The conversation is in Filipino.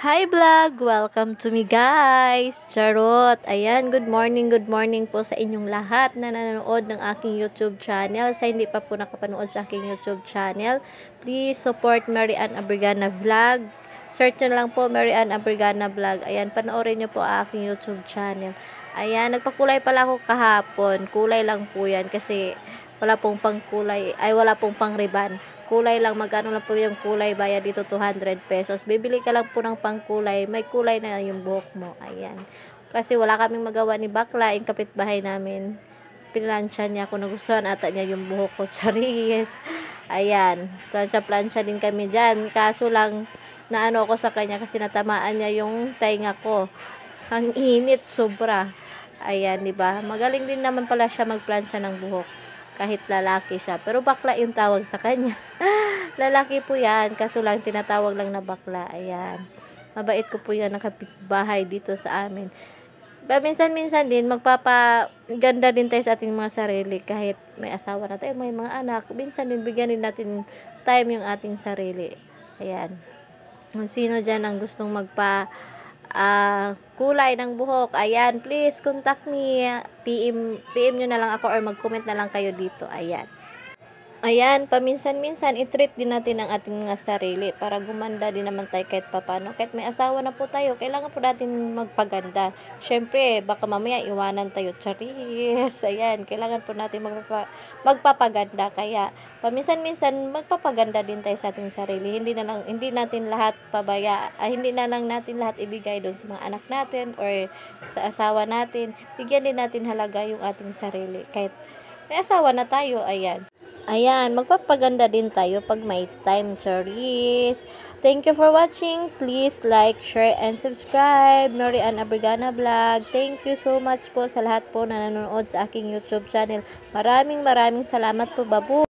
Hi vlog! Welcome to me guys! Charot! Ayan, good morning po sa inyong lahat na nanonood ng aking YouTube channel. Sa hindi pa po nakapanood sa aking YouTube channel, please support Mary Ann Abrigana Vlog. Search nyo lang po Mary Ann Abrigana Vlog. Ayan, panoorin nyo po ang aking YouTube channel. Ayan, nagpakulay pala ako kahapon. Kulay lang po yan kasi wala pong pangkulay, ay wala pong pang-riban. Kulay lang, magkano lang po yung kulay, bayad dito 200 pesos. Bibili ka lang po ng pangkulay, may kulay na yung buhok mo. Ayan. Kasi wala kaming magawa ni bakla, yung kapitbahay namin. Pinansya niya, kung nagustuhan ata niya yung buhok ko. Charis. Ayan. Plansya din kami dyan. Kaso lang, naano ako sa kanya kasi natamaan niya yung tainga ko. Ang init, sobra. Ayan, di ba? Magaling din naman pala siya magplansya ng buhok. Kahit lalaki siya. Pero bakla yung tawag sa kanya. Lalaki po yan. Kaso lang tinatawag lang na bakla. Ayan. Mabait ko po yan nakapitbahay dito sa amin. Minsan-minsan din magpapaganda din tayo sa ating mga sarili. Kahit may asawa na tayo, may mga anak. Minsan din bigyan din natin time yung ating sarili. Ayan. Kung sino dyan ang gustong kulay ng buhok, ayan, please contact me, PM nyo na lang ako or mag-comment na lang kayo dito. Ayan, paminsan-minsan i-treat din natin ang ating mga sarili para gumanda din naman tayo kahit papano. Kahit may asawa na po tayo, kailangan po natin magpaganda. Syempre, baka mamaya iwanan tayo. Charis. Ayan, kailangan po natin magpapaganda. Kaya, paminsan-minsan magpapaganda din tayo sa ating sarili. Hindi natin lahat hindi na lang natin lahat ibigay doon sa mga anak natin or sa asawa natin. Bigyan din natin halaga yung ating sarili. Kahit may asawa na tayo, ayan. Ayan, magpapaganda din tayo pag may time, Charis. Thank you for watching. Please like, share, and subscribe. Mary Ann Abrigana Vlog. Thank you so much po sa lahat po na nanonood sa aking YouTube channel. Maraming salamat po, babu.